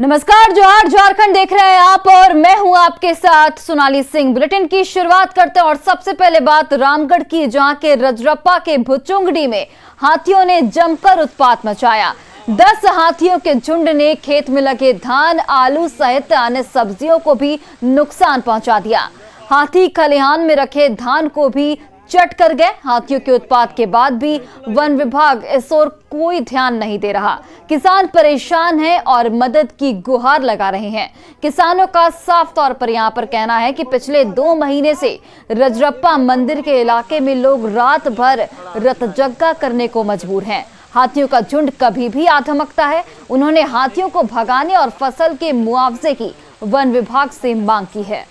नमस्कार, जोहार झारखंड देख रहे हैं आप और मैं हूं आपके साथ सोनाली सिंह। बुलेटिन की शुरुआत करते हैं और सबसे पहले बात रामगढ़ की, जहां के रजरप्पा के भुचुंगडी में हाथियों ने जमकर उत्पात मचाया। 10 हाथियों के झुंड ने खेत में लगे धान, आलू सहित अन्य सब्जियों को भी नुकसान पहुंचा दिया। हाथी खलिहान में रखे धान को भी चट कर गए। हाथियों के उत्पात के बाद भी वन विभाग इस ओर कोई ध्यान नहीं दे रहा। किसान परेशान हैं और मदद की गुहार लगा रहे हैं। किसानों का साफ तौर पर यहां पर कहना है कि पिछले 2 महीने से रजरप्पा मंदिर के इलाके में लोग रात भर रतजग्गा करने को मजबूर हैं। हाथियों का झुंड कभी भी आ धमकता है। उन्होंने हाथियों को भगाने और फसल के मुआवजे की वन विभाग से मांग की है।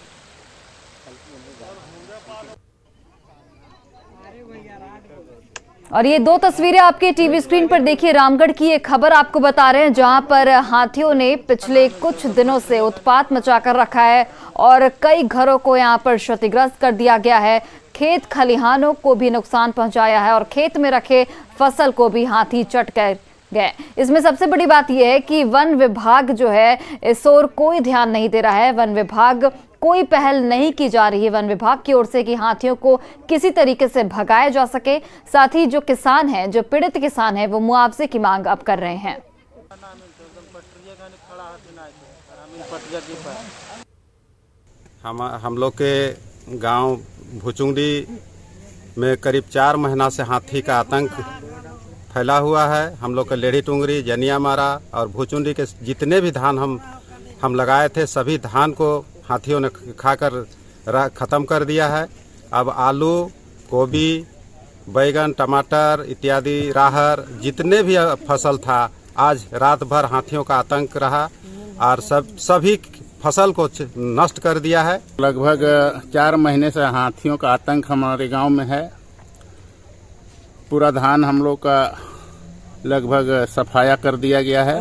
और ये 2 तस्वीरें आपके टीवी स्क्रीन पर देखिए। रामगढ़ की एक खबर आपको बता रहे हैं, जहां पर हाथियों ने पिछले कुछ दिनों से उत्पात मचाकर रखा है और कई घरों को यहां पर क्षतिग्रस्त कर दिया गया है। खेत खलिहानों को भी नुकसान पहुंचाया है और खेत में रखे फसल को भी हाथी चट कर गए। इसमें सबसे बड़ी बात यह है कि वन विभाग जो है इस ओर कोई ध्यान नहीं दे रहा है। वन विभाग कोई पहल नहीं की जा रही है वन विभाग की ओर से कि हाथियों को किसी तरीके से भगाया जा सके। साथ ही जो किसान हैं, जो पीड़ित किसान हैं, वो मुआवजे की मांग अब कर रहे हैं। हम लोग के गांव भुचुंगडी में करीब 4 महीना से हाथी का आतंक फैला हुआ है। हम लोग के लेढ़ी टुंगरी, जनिया मारा और भुचुंडी के जितने भी धान हम लगाए थे, सभी धान को हाथियों ने खाकर ख़त्म कर दिया है। अब आलू, गोभी, बैगन, टमाटर इत्यादि, राहर, जितने भी फसल था, आज रात भर हाथियों का आतंक रहा और सभी फसल को नष्ट कर दिया है। लगभग 4 महीने से हाथियों का आतंक हमारे गांव में है। पूरा धान हम लोग का लगभग सफाया कर दिया गया है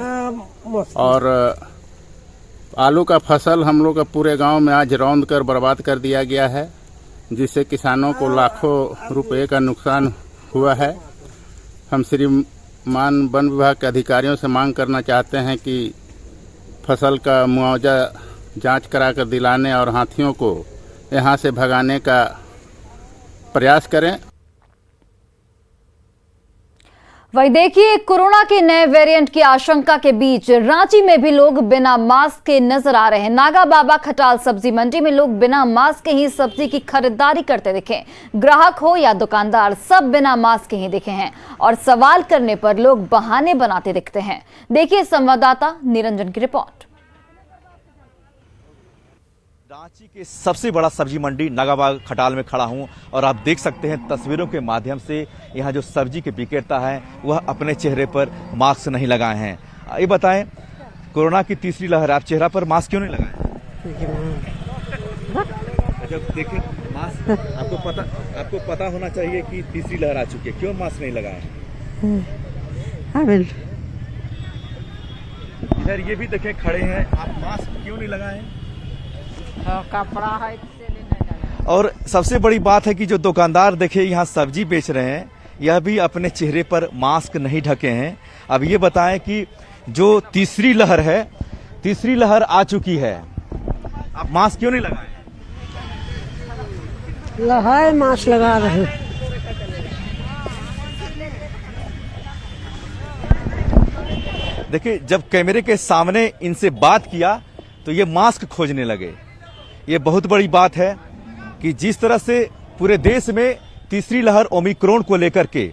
और आलू का फसल हम लोग का पूरे गांव में आज रौंद कर बर्बाद कर दिया गया है, जिससे किसानों को लाखों रुपए का नुकसान हुआ है। हम श्रीमान वन विभाग के अधिकारियों से मांग करना चाहते हैं कि फसल का मुआवजा जांच कराकर दिलाने और हाथियों को यहां से भगाने का प्रयास करें। वही देखिए, कोरोना के नए वेरिएंट की आशंका के बीच रांची में भी लोग बिना मास्क के नजर आ रहे हैं। नागा बाबा खटाल सब्जी मंडी में लोग बिना मास्क के ही सब्जी की खरीदारी करते दिखे। ग्राहक हो या दुकानदार, सब बिना मास्क के ही दिखे हैं और सवाल करने पर लोग बहाने बनाते दिखते हैं। देखिए संवाददाता निरंजन की रिपोर्ट। रांची के सबसे बड़ा सब्जी मंडी नागाबाग खटाल में खड़ा हूं और आप देख सकते हैं तस्वीरों के माध्यम से यहां जो सब्जी के विक्रेता हैं वह अपने चेहरे पर मास्क नहीं लगाए हैं। ये बताएं, कोरोना की तीसरी लहर, आप चेहरा पर मास्क क्यों नहीं लगाए? जब देखें मास्क, आपको पता होना चाहिए कि तीसरी लहर आ चुकी है, क्यों मास्क नहीं लगाए? इधर ये भी देखें खड़े हैं, आप मास्क क्यों नहीं लगाए? कपड़ा है और सबसे बड़ी बात है कि जो दुकानदार देखे यहाँ सब्जी बेच रहे हैं, यह भी अपने चेहरे पर मास्क नहीं ढके हैं। अब ये बताएं कि जो तीसरी लहर है, तीसरी लहर आ चुकी है, आप मास्क क्यों नहीं लगाए? लहाय मास्क लगा रहे। देखिए, जब कैमरे के सामने इनसे बात किया तो ये मास्क खोजने लगे। ये बहुत बड़ी बात है कि जिस तरह से पूरे देश में तीसरी लहर ओमिक्रॉन को लेकर के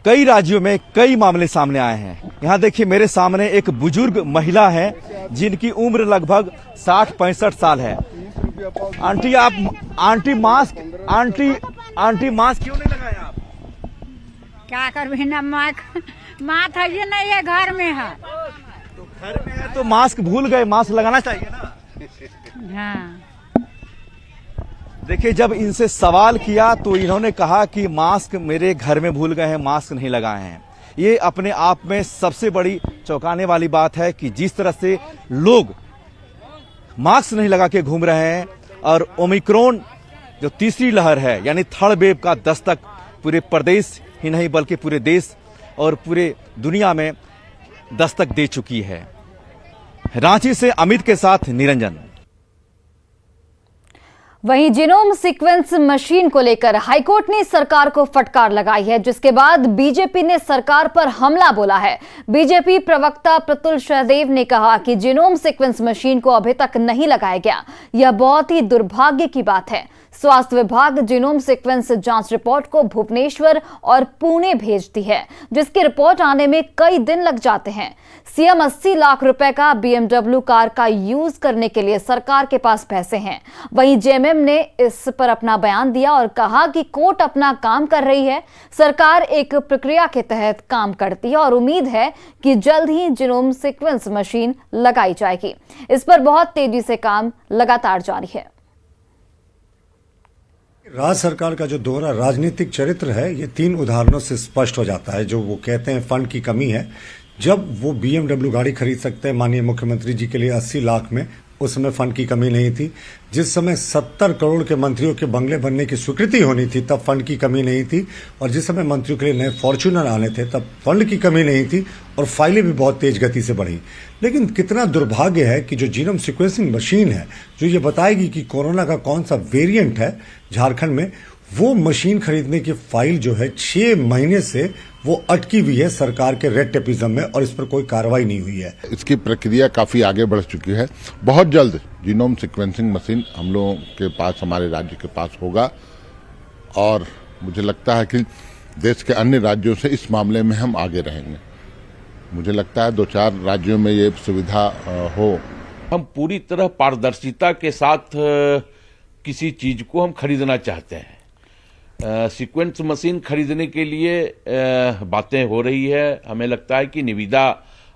कई राज्यों में कई मामले सामने आए हैं। यहां देखिए मेरे सामने एक बुजुर्ग महिला है जिनकी उम्र लगभग 60-65 साल है। आंटी, आंटी मास्क क्यों नहीं लगाए आप? क्या कर बिना मास्क है, ये नहीं है, घर में है। तो घर में है तो मास्क भूल गए, मास्क लगाना चाहिए ना। हाँ। देखिए, जब इनसे सवाल किया तो इन्होंने कहा कि मास्क मेरे घर में भूल गए हैं, मास्क नहीं लगाए हैं। ये अपने आप में सबसे बड़ी चौंकाने वाली बात है कि जिस तरह से लोग मास्क नहीं लगा के घूम रहे हैं और ओमिक्रॉन जो तीसरी लहर है यानी थर्ड वेव का दस्तक पूरे प्रदेश ही नहीं बल्कि पूरे देश और पूरे दुनिया में दस्तक दे चुकी है। रांची से अमित के साथ निरंजन। वहीं जीनोम सीक्वेंस मशीन को लेकर हाईकोर्ट ने सरकार को फटकार लगाई है, जिसके बाद बीजेपी ने सरकार पर हमला बोला है। बीजेपी प्रवक्ता प्रतुल सहदेव ने कहा कि जीनोम सीक्वेंस मशीन को अभी तक नहीं लगाया गया, यह बहुत ही दुर्भाग्य की बात है। स्वास्थ्य विभाग जीनोम सीक्वेंस जांच रिपोर्ट को भुवनेश्वर और पुणे भेजती है, जिसकी रिपोर्ट आने में कई दिन लग जाते हैं। सीएम 80 लाख रुपए का BMW कार का यूज करने के लिए सरकार के पास पैसे हैं। वहीं जेएमएम ने इस पर अपना बयान दिया और कहा कि कोर्ट अपना काम कर रही है, सरकार एक प्रक्रिया के तहत काम करती है और उम्मीद है कि जल्द ही जीनोम सीक्वेंस मशीन लगाई जाएगी। इस पर बहुत तेजी से काम लगातार जारी है। राज्य सरकार का जो दोहरा राजनीतिक चरित्र है, ये 3 उदाहरणों से स्पष्ट हो जाता है। जो वो कहते हैं फंड की कमी है, जब वो BMW गाड़ी खरीद सकते हैं माननीय मुख्यमंत्री जी के लिए 80 लाख में, उस समय फंड की कमी नहीं थी। जिस समय 70 करोड़ के मंत्रियों के बंगले बनने की स्वीकृति होनी थी, तब फंड की कमी नहीं थी। और जिस समय मंत्रियों के लिए नए फॉर्च्यूनर आने थे, तब फंड की कमी नहीं थी और फाइलें भी बहुत तेज गति से बढ़ी। लेकिन कितना दुर्भाग्य है कि जो जीनोम सीक्वेंसिंग मशीन है, जो ये बताएगी कि कोरोना का कौन सा वेरिएंट है झारखंड में, वो मशीन खरीदने की फाइल जो है 6 महीने से वो अटकी हुई है सरकार के रेड टेपिज्म में और इस पर कोई कार्रवाई नहीं हुई है। इसकी प्रक्रिया काफी आगे बढ़ चुकी है। बहुत जल्द जीनोम सीक्वेंसिंग मशीन हम लोगों के पास, हमारे राज्य के पास होगा और मुझे लगता है कि देश के अन्य राज्यों से इस मामले में हम आगे रहेंगे। मुझे लगता है 2-4 राज्यों में ये सुविधा हो। हम पूरी तरह पारदर्शिता के साथ किसी चीज को हम खरीदना चाहते हैं। सीक्वेंस मशीन खरीदने के लिए बातें हो रही है। हमें लगता है कि निविदा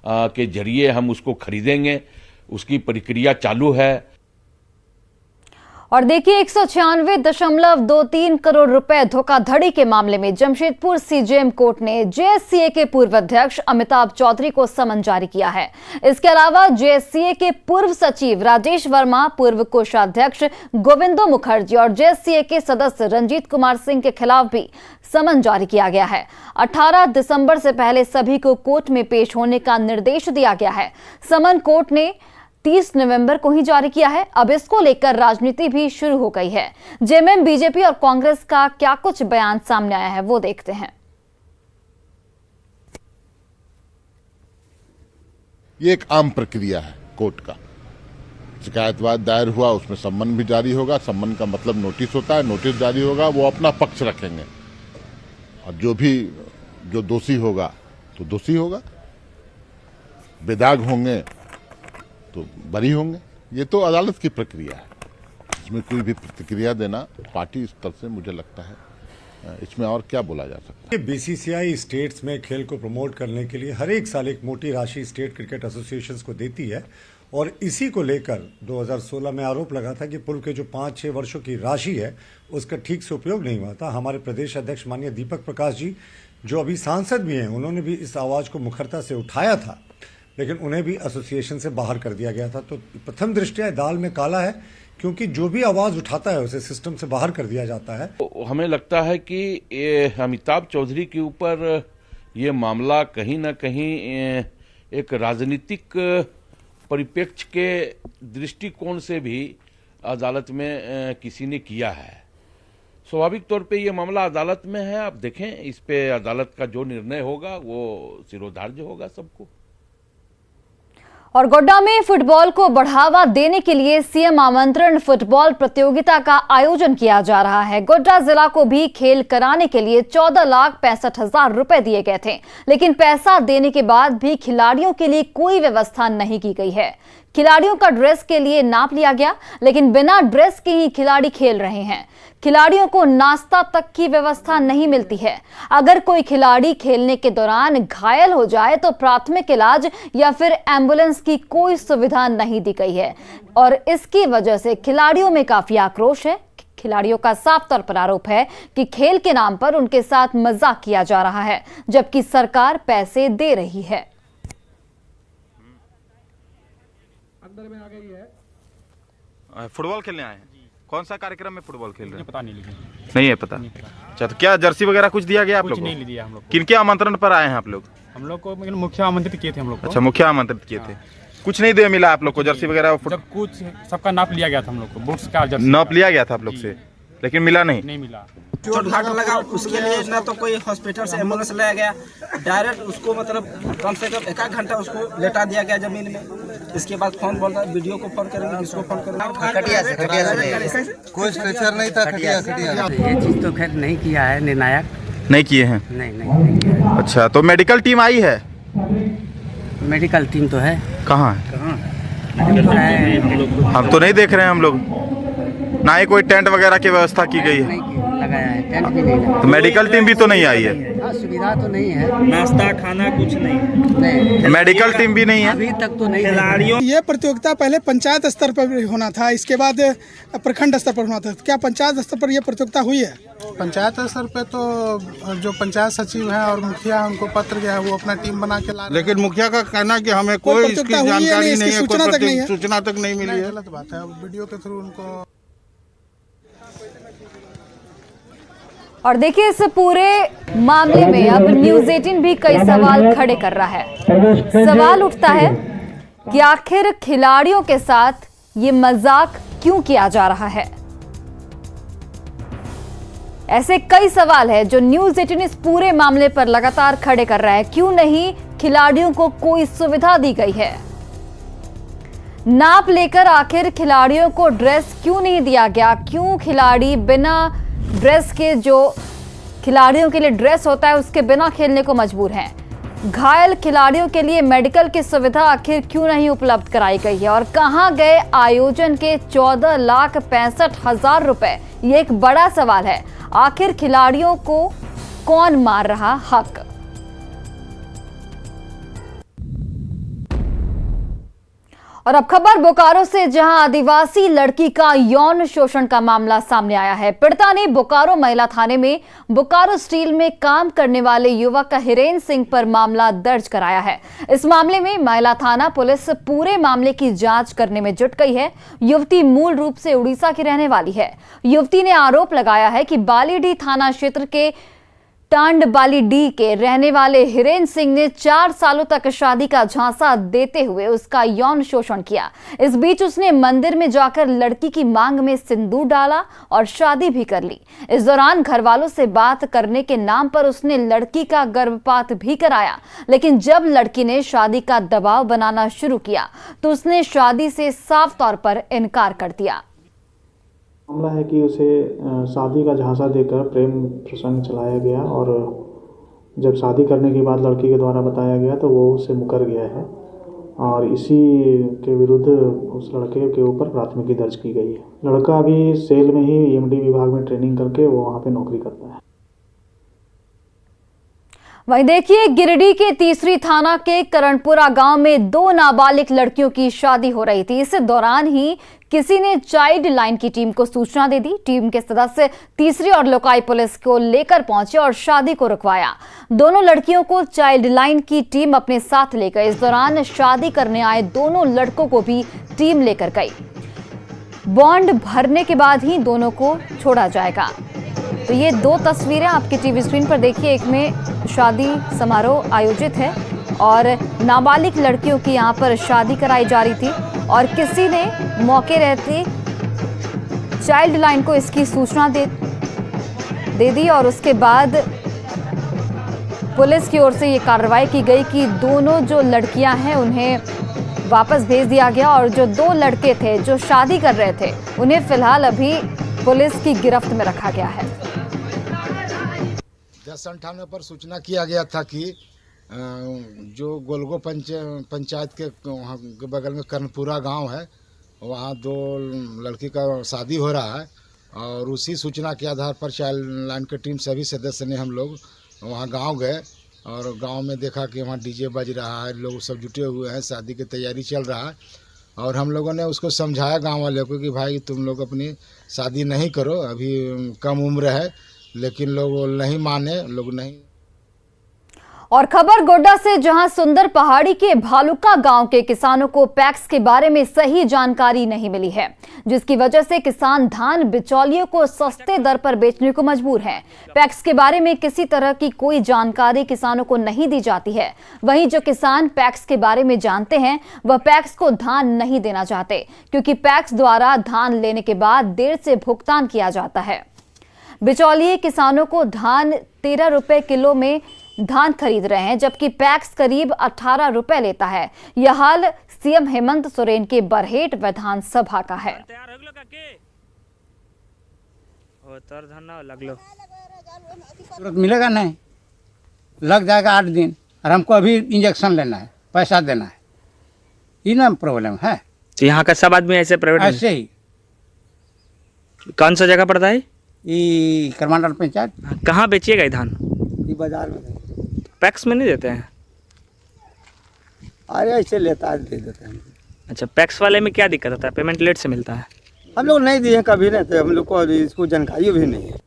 के जरिए हम उसको खरीदेंगे, उसकी प्रक्रिया चालू है। और देखिए 196.23 करोड़ रुपए धोखाधड़ी के मामले में जमशेदपुर सीजेएम कोर्ट ने जेएससीए के पूर्व अध्यक्ष अमिताभ चौधरी को समन जारी किया है। इसके अलावा जेएससीए के पूर्व सचिव राजेश वर्मा, पूर्व कोषाध्यक्ष गोविंदो मुखर्जी और जेएससीए के सदस्य रंजीत कुमार सिंह के खिलाफ भी समन जारी किया गया है। 18 दिसंबर से पहले सभी को कोर्ट में पेश होने का निर्देश दिया गया है। समन कोर्ट ने 30 नवंबर को ही जारी किया है। अब इसको लेकर राजनीति भी शुरू हो गई है। जेएमएम, बीजेपी और कांग्रेस का क्या कुछ बयान सामने आया है, वो देखते हैं। ये एक आम प्रक्रिया है कोर्ट का। शिकायतवाद दायर हुआ, उसमें सम्मन भी जारी होगा। सम्मन का मतलब नोटिस होता है, नोटिस जारी होगा, वो अपना पक्ष रखेंगे और जो दोषी होगा तो दोषी होगा, बेदाग होंगे तो बरी होंगे। ये तो अदालत की प्रक्रिया है, इसमें कोई भी प्रतिक्रिया देना पार्टी स्तर से मुझे लगता है इसमें और क्या बोला जा सकता है। बीसीसीआई स्टेट्स में खेल को प्रमोट करने के लिए हर एक साल एक मोटी राशि स्टेट क्रिकेट एसोसिएशन को देती है और इसी को लेकर 2016 में आरोप लगा था कि पूर्व के जो 5-6 वर्षों की राशि है उसका ठीक से उपयोग नहीं हुआ था। हमारे प्रदेश अध्यक्ष माननीय दीपक प्रकाश जी, जो अभी सांसद भी हैं, उन्होंने भी इस आवाज को मुखरता से उठाया था, लेकिन उन्हें भी एसोसिएशन से बाहर कर दिया गया था। तो प्रथम दृष्टया दाल में काला है, क्योंकि जो भी आवाज उठाता है उसे सिस्टम से बाहर कर दिया जाता है। हमें लगता है कि अमिताभ चौधरी के ऊपर ये मामला कहीं ना कहीं एक राजनीतिक परिप्रेक्ष्य के दृष्टिकोण से भी अदालत में किसी ने किया है। स्वाभाविक तौर पे ये मामला अदालत में है। आप देखें, इस पे अदालत का जो निर्णय होगा वो शिरोधार्य होगा सबको। और गोड्डा में फुटबॉल को बढ़ावा देने के लिए सीएम आमंत्रण फुटबॉल प्रतियोगिता का आयोजन किया जा रहा है। गोड्डा जिला को भी खेल कराने के लिए 14,65,000 रुपए दिए गए थे, लेकिन पैसा देने के बाद भी खिलाड़ियों के लिए कोई व्यवस्था नहीं की गई है। खिलाड़ियों का ड्रेस के लिए नाप लिया गया, लेकिन बिना ड्रेस के ही खिलाड़ी खेल रहे हैं। खिलाड़ियों को नाश्ता तक की व्यवस्था नहीं मिलती है। अगर कोई खिलाड़ी खेलने के दौरान घायल हो जाए तो प्राथमिक इलाज या फिर एम्बुलेंस की कोई सुविधा नहीं दी गई है और इसकी वजह से खिलाड़ियों में काफी आक्रोश है। खिलाड़ियों का साफ तौर पर आरोप है कि खेल के नाम पर उनके साथ मजाक किया जा रहा है, जबकि सरकार पैसे दे रही है। फुटबॉल खेलने आए हैं। कौन सा कार्यक्रम में फुटबॉल खेल रहे हैं? पता नहीं है पता। अच्छा, तो क्या जर्सी वगैरह कुछ दिया गया आप लोग को? नहीं दिया हम लोग। किनके आमंत्रण पर आए हैं आप लोग? हम लोग को मुख्य आमंत्रित किए थे हम लोग। अच्छा, मुख्य आमंत्रित किए थे। कुछ नहीं दे मिला आप लोग को, जर्सी वगैरह जब कुछ सबका नाप लिया गया था हम लोग को, बूट्स का जर्सी नाप लिया गया था आप लोग से, लेकिन मिला नहीं मिला। चोट घाट लगा, उसके लिए ना तो कोई हॉस्पिटल से एम्बुलेंस लाया गया, डायरेक्ट उसको मतलब कम से कम 1 घंटा उसको लेटा दिया गया जमीन में। इसके बाद फोन बोलता वीडियो को फोन करेंगे, किसको फोन करेंगे, खटिया से कोई स्ट्रेचर नहीं था, खटिया ये चीज तो खैर नहीं किया है निर्णायक, नहीं किए हैं। नहीं किया है। अच्छा, तो मेडिकल टीम आई है? मेडिकल टीम तो है, कहाँ है? हम तो नहीं देख रहे हैं हम लोग, ना ही कोई टेंट वगैरह की व्यवस्था की गई है। लगाया है, टेंट भी नहीं लगा। तो मेडिकल टीम भी तो नहीं आई है? हाँ, सुविधा तो नहीं है, नाश्ता खाना कुछ नहीं, मेडिकल टीम भी नहीं है अभी तक तो नहीं। खिलाड़ियों ये प्रतियोगिता पहले पंचायत स्तर पर होना था, इसके बाद प्रखंड स्तर पर होना था। क्या पंचायत स्तर पर यह प्रतियोगिता हुई है? पंचायत स्तर पे तो जो पंचायत सचिव है और मुखिया उनको पत्र गया है, वो अपना टीम बना के ला रहे हैं। लेकिन मुखिया का कहना कि हमें कोई इसकी जानकारी नहीं है, सूचना तक नहीं मिली है। गलत बात है, वीडियो के थ्रू उनको। और देखिए, इस पूरे मामले में अब न्यूज़ 18 भी कई सवाल खड़े कर रहा है। सवाल उठता है कि आखिर खिलाड़ियों के साथ ये मजाक क्यों किया जा रहा है। ऐसे कई सवाल है जो न्यूज़ 18 इस पूरे मामले पर लगातार खड़े कर रहा है। क्यों नहीं खिलाड़ियों को कोई सुविधा दी गई है? नाप लेकर आखिर खिलाड़ियों को ड्रेस क्यों नहीं दिया गया? क्यों खिलाड़ी बिना ड्रेस के, जो खिलाड़ियों के लिए ड्रेस होता है उसके बिना खेलने को मजबूर हैं? घायल खिलाड़ियों के लिए मेडिकल की सुविधा आखिर क्यों नहीं उपलब्ध कराई गई है? और कहां गए आयोजन के 14,65,000 रुपए? ये एक बड़ा सवाल है। आखिर खिलाड़ियों को कौन मार रहा हक? और अब खबर बोकारो से, जहां आदिवासी लड़की का यौन शोषण का मामला सामने आया है। पीड़िता ने बोकारो महिला थाने में बोकारो स्टील में काम करने वाले युवक हिरेन सिंह पर मामला दर्ज कराया है। इस मामले में महिला थाना पुलिस पूरे मामले की जांच करने में जुट गई है। युवती मूल रूप से उड़ीसा की रहने वाली है। युवती ने आरोप लगाया है कि बालीडीह थाना क्षेत्र के टांड बालीडीह के रहने वाले हिरेन सिंह ने 4 सालों तक शादी का झांसा देते हुए उसका यौन शोषण किया। इस बीच उसने मंदिर में जाकर लड़की की मांग में सिंदूर डाला और शादी भी कर ली। इस दौरान घर वालों से बात करने के नाम पर उसने लड़की का गर्भपात भी कराया, लेकिन जब लड़की ने शादी का दबाव बनाना शुरू किया तो उसने शादी से साफ तौर पर इनकार कर दिया। मामला है कि उसे शादी का झांसा देकर प्रेम प्रसंग चलाया गया और जब शादी करने के बाद लड़की के द्वारा बताया गया तो वो उससे मुकर गया है और इसी के विरुद्ध उस लड़के के ऊपर प्राथमिकी दर्ज की गई है। लड़का अभी सेल में ही EMD विभाग में ट्रेनिंग करके वो वहाँ पे नौकरी करता है। वहीं देखिए, गिरिडीह के तीसरी थाना के करणपुरा गांव में 2 नाबालिग लड़कियों की शादी हो रही थी। इस दौरान ही किसी ने चाइल्ड लाइन की टीम को सूचना दे दी। टीम के सदस्य तीसरी और लोकाई पुलिस को लेकर पहुंचे और शादी को रुकवाया। दोनों लड़कियों को चाइल्ड लाइन की टीम अपने साथ ले गई। इस दौरान शादी करने आए दोनों लड़कों को भी टीम लेकर गई। बॉन्ड भरने के बाद ही दोनों को छोड़ा जाएगा। तो ये 2 तस्वीरें आपके टीवी स्क्रीन पर देखिए। एक में शादी समारोह आयोजित है और नाबालिग लड़कियों की यहाँ पर शादी कराई जा रही थी और किसी ने मौके रहते चाइल्ड लाइन को इसकी सूचना दे दी और उसके बाद पुलिस की ओर से ये कार्रवाई की गई कि दोनों जो लड़कियां हैं उन्हें वापस भेज दिया गया और जो 2 लड़के थे जो शादी कर रहे थे उन्हें फिलहाल अभी पुलिस की गिरफ्त में रखा गया है। 10:98 पर सूचना किया गया था कि जो गोलगो पंचायत के वहाँ के बगल में कर्णपुरा गांव है, वहाँ 2 लड़की का शादी हो रहा है और उसी सूचना के आधार पर चाइल्ड लाइन की टीम सभी सदस्य ने हम लोग वहाँ गांव गए और गांव में देखा कि वहाँ डीजे बज रहा है, लोग सब जुटे हुए हैं, शादी की तैयारी चल रहा है और हम लोगों ने उसको समझाया गांव वाले को कि भाई तुम लोग अपनी शादी नहीं करो, अभी कम उम्र है, लेकिन लोग नहीं माने, लोग नहीं। और खबर गोड्डा से, जहां सुंदर पहाड़ी के भालुका गांव के किसानों को पैक्स के बारे में सही जानकारी नहीं मिली है, जिसकी वजह से किसान धान बिचौलियों को सस्ते दर पर बेचने को मजबूर हैं। पैक्स के बारे में किसी तरह की कोई जानकारी किसानों को नहीं दी जाती है। वहीं जो किसान पैक्स के बारे में जानते हैं वह पैक्स को धान नहीं देना चाहते, क्योंकि पैक्स द्वारा धान लेने के बाद देर से भुगतान किया जाता है। बिचौलिए किसानों को धान 13 रुपए किलो में धान खरीद रहे हैं, जबकि पैक्स करीब 18 रुपए लेता है। यह हाल सीएम हेमंत सोरेन के बरहेट विधानसभा का है। मिलेगा नहीं, लग जाएगा 8 दिन, और हमको अभी इंजेक्शन लेना है, पैसा देना है, ये ना प्रॉब्लम है। तो यहाँ का सब आदमी ऐसे प्राइवेट ऐसे ही। कौन सा जगह पड़ता है? ये करमांडल पंचायत। कहाँ बेचिएगा ये धान? ये बाजार में। पैक्स में नहीं देते हैं? अरे ऐसे लेता है, दे देते हैं। अच्छा, पैक्स वाले में क्या दिक्कत होता है? पेमेंट लेट से मिलता है? हम लोग नहीं दिए कभी, नहीं तो हम लोग को इसको जानकारी भी नहीं है।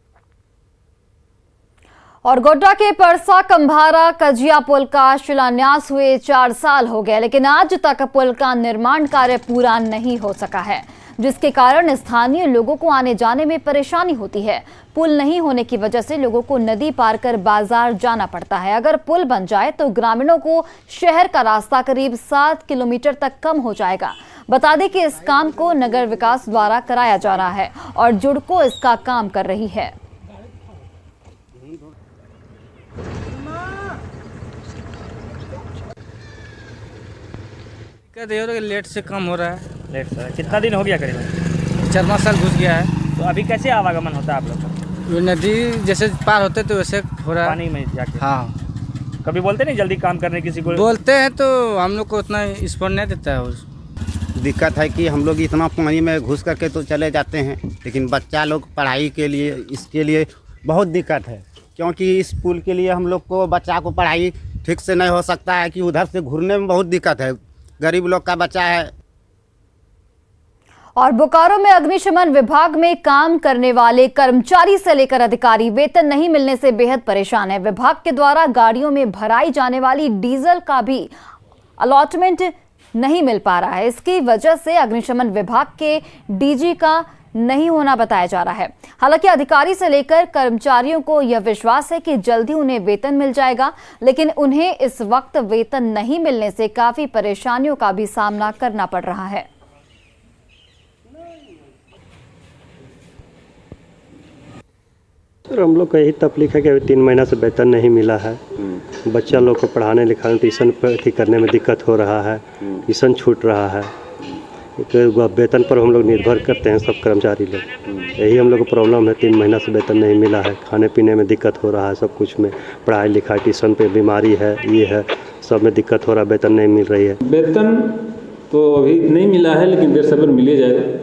और गोड्डा के परसा कंभारा कजिया पुल का शिलान्यास हुए 4 साल हो गए, लेकिन आज तक पुल का निर्माण कार्य पूरा नहीं हो सका है, जिसके कारण स्थानीय लोगों को आने जाने में परेशानी होती है। पुल नहीं होने की वजह से लोगों को नदी पार कर बाजार जाना पड़ता है। अगर पुल बन जाए तो ग्रामीणों को शहर का रास्ता करीब 7 किलोमीटर तक कम हो जाएगा। बता दें कि इस काम को नगर विकास द्वारा कराया जा रहा है और जुड़को इसका काम कर रही है। लेट से कम हो रहा है। लेट से कितना दिन हो गया? करीब 4-5 साल घुस गया है। तो अभी कैसे आवागमन होता है आप लोग का? नदी जैसे पार होते तो वैसे हो रहा है, पानी में जाके। हाँ, कभी बोलते नहीं जल्दी काम करने किसी को? बोलते हैं तो हम लोग को उतना स्पॉट नहीं देता है। दिक्कत है कि हम लोग इतना पानी में घुस करके तो चले जाते हैं, लेकिन बच्चा लोग पढ़ाई के लिए, इसके लिए बहुत दिक्कत है, क्योंकि इस पुल के लिए हम लोग को बच्चा को पढ़ाई ठीक से नहीं हो सकता है कि उधर से घूरने में बहुत दिक्कत है, गरीब लोग का बच्चा है। और बोकारो में अग्निशमन विभाग में काम करने वाले कर्मचारी से लेकर अधिकारी वेतन नहीं मिलने से बेहद परेशान है। विभाग के द्वारा गाड़ियों में भराई जाने वाली डीजल का भी अलॉटमेंट नहीं मिल पा रहा है। इसकी वजह से अग्निशमन विभाग के डीजी का नहीं होना बताया जा रहा है। हालांकि अधिकारी से लेकर कर्मचारियों को यह विश्वास है कि जल्दी उन्हें वेतन मिल जाएगा, लेकिन उन्हें इस वक्त वेतन नहीं मिलने से काफी परेशानियों का भी सामना करना पड़ रहा है। सर, हम लोग को यही तकलीफ है कि अभी 3 महीना से वेतन नहीं मिला है। बच्चा लोग को पढ़ाने लिखाने, ट्यूशन करने में दिक्कत हो रहा है, ट्यूशन छूट रहा है। वेतन पर हम लोग निर्भर करते हैं सब कर्मचारी लोग, यही हम लोग को प्रॉब्लम है। 3 महीना से वेतन नहीं मिला है, खाने पीने में दिक्कत हो रहा है, सब कुछ में, पढ़ाई लिखाई, ट्यूशन पे बीमारी है, ये है, सब में दिक्कत हो रहा है, वेतन नहीं मिल रही है। वेतन तो अभी नहीं मिला है, लेकिन देर सवेर मिल जाएगा।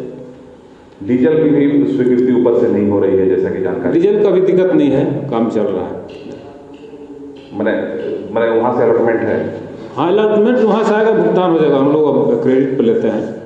डीजल की भी स्वीकृति ऊपर से नहीं हो रही है, जैसा कि जानकारी। डीजल का भी दिक्कत नहीं है, काम चल रहा है। मैंने वहाँ से अलॉटमेंट है? हाँ, अलॉटमेंट वहाँ से आएगा, भुगतान हो जाएगा, हम लोग अब क्रेडिट पर लेते हैं।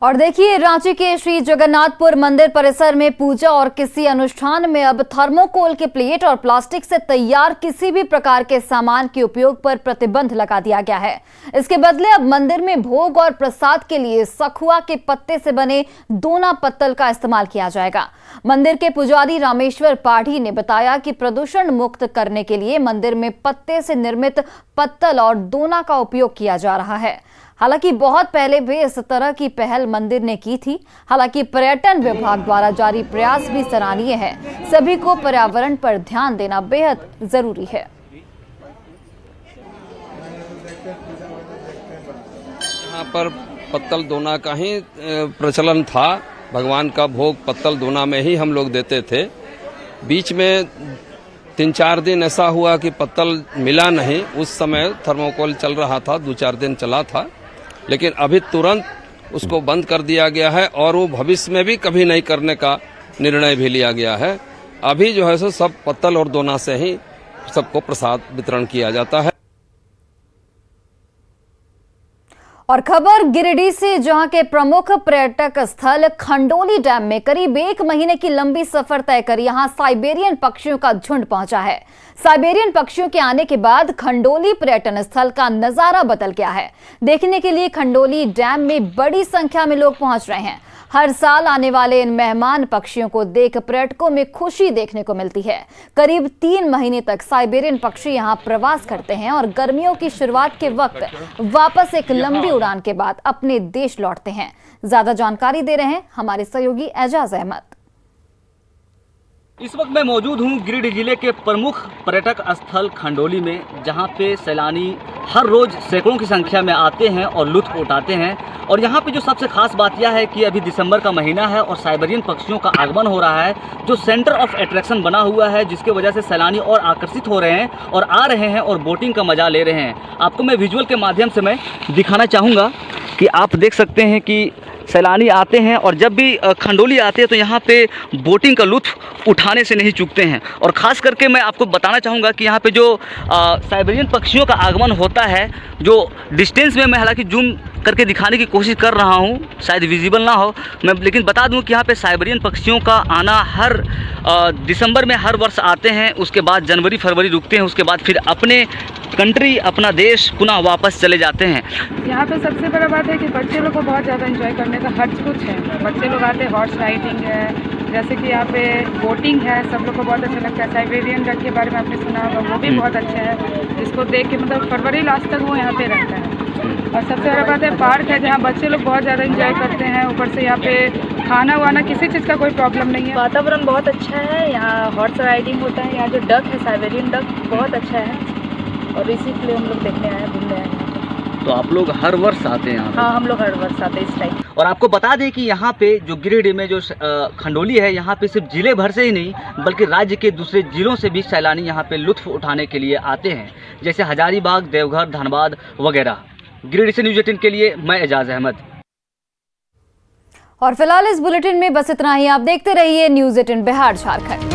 और देखिए, रांची के श्री जगन्नाथपुर मंदिर परिसर में पूजा और किसी अनुष्ठान में अब थर्मोकोल के प्लेट और प्लास्टिक से तैयार किसी भी प्रकार के सामान के उपयोग पर प्रतिबंध लगा दिया गया है। इसके बदले अब मंदिर में भोग और प्रसाद के लिए सखुआ के पत्ते से बने दोना पत्तल का इस्तेमाल किया जाएगा। मंदिर के पुजारी रामेश्वर पाढ़ी ने बताया कि प्रदूषण मुक्त करने के लिए मंदिर में पत्ते से निर्मित पत्तल और दोना का उपयोग किया जा रहा है। हालांकि बहुत पहले भी इस तरह की पहल मंदिर ने की थी। हालांकि पर्यटन विभाग द्वारा जारी प्रयास भी सराहनीय है। सभी को पर्यावरण पर ध्यान देना बेहद जरूरी है। यहाँ पर पत्तल दोना का ही प्रचलन था। भगवान का भोग पत्तल दोना में ही हम लोग देते थे। बीच में 3-4 दिन ऐसा हुआ कि पत्तल मिला नहीं। उस समय थर्मोकोल चल रहा था, 2-4 दिन चला था, लेकिन अभी तुरंत उसको बंद कर दिया गया है और वो भविष्य में भी कभी नहीं करने का निर्णय भी लिया गया है। अभी जो है सो सब पत्तल और दोना से ही सबको प्रसाद वितरण किया जाता है। और खबर गिरिडीह से, जहां के प्रमुख पर्यटक स्थल खंडोली डैम में करीब 1 महीने की लंबी सफर तय कर यहां साइबेरियन पक्षियों का झुंड पहुंचा है। साइबेरियन पक्षियों के आने के बाद खंडोली पर्यटन स्थल का नजारा बदल गया है। देखने के लिए खंडोली डैम में बड़ी संख्या में लोग पहुंच रहे हैं। हर साल आने वाले इन मेहमान पक्षियों को देख पर्यटकों में खुशी देखने को मिलती है। करीब 3 महीने तक साइबेरियन पक्षी यहां प्रवास करते हैं और गर्मियों की शुरुआत के वक्त वापस एक लंबी उड़ान के बाद अपने देश लौटते हैं। ज्यादा जानकारी दे रहे हैं हमारे सहयोगी एजाज अहमद। इस वक्त मैं मौजूद हूं गिरिडीह जिले के प्रमुख पर्यटक स्थल खंडोली में, जहां पे सैलानी हर रोज सैकड़ों की संख्या में आते हैं और लुत्फ उठाते हैं। और यहां पे जो सबसे खास बात यह है कि अभी दिसंबर का महीना है और साइबेरियन पक्षियों का आगमन हो रहा है, जो सेंटर ऑफ अट्रैक्शन बना हुआ है, जिसके वजह से सैलानी और आकर्षित हो रहे हैं और आ रहे हैं और बोटिंग का मजा ले रहे हैं। आपको मैं विजुअल के माध्यम से मैं दिखाना चाहूँगा कि आप देख सकते हैं कि सैलानी आते हैं और जब भी खंडोली आते हैं तो यहाँ पे बोटिंग का लुत्फ उठाने से नहीं चूकते हैं। और ख़ास करके मैं आपको बताना चाहूँगा कि यहाँ पे जो साइबेरियन पक्षियों का आगमन होता है, जो डिस्टेंस में मैं हालांकि जूम करके दिखाने की कोशिश कर रहा हूँ, शायद विजिबल ना हो मैं, लेकिन बता दूँ कि यहाँ पे साइबेरियन पक्षियों का आना हर दिसंबर में हर वर्ष आते हैं। उसके बाद जनवरी फरवरी रुकते हैं, उसके बाद फिर अपने कंट्री अपना देश पुनः वापस चले जाते हैं। यहाँ पे सबसे बड़ा बात है कि बच्चे लोग को बहुत ज़्यादा एंजॉय करने का हर कुछ है। बच्चे लोग आते हैं, हॉर्स राइडिंग है, जैसे कि यहाँ पे बोटिंग है, सब लोग को बहुत अच्छा लगता है। साइबेरियन डक के बारे में आपने सुना होगा, वो भी बहुत अच्छा है, जिसको देख के मतलब फरवरी लास्ट तक वो यहाँ पे रहता है। और सबसे बड़ा बात है पार्क है, जहाँ बच्चे लोग बहुत ज़्यादा एंजॉय करते हैं। ऊपर से यहाँ पे खाना वाना किसी चीज़ का कोई प्रॉब्लम नहीं है। वातावरण बहुत अच्छा है, यहाँ हॉर्स राइडिंग होता है। यहाँ जो डक है साइबेरियन डक बहुत अच्छा है और इसी के लिए हम लोग देखने आए हैं, घूमने आए हैं। तो आप लोग हर वर्ष आते हैं यहाँ? हाँ, हम लोग हर वर्ष आते हैं इस टाइम। और आपको बता दें कि यहाँ पे जो गिरिडीह में जो खंडोली है, यहाँ पे सिर्फ जिले भर से ही नहीं बल्कि राज्य के दूसरे जिलों से भी सैलानी यहाँ पे लुत्फ उठाने के लिए आते हैं, जैसे हजारीबाग, देवघर, धनबाद वगैरह। गिरिडीह से न्यूज़ 18 के लिए मैं एजाज अहमद। और फिलहाल इस बुलेटिन में बस इतना ही। आप देखते रहिए न्यूज़ 18 बिहार झारखंड।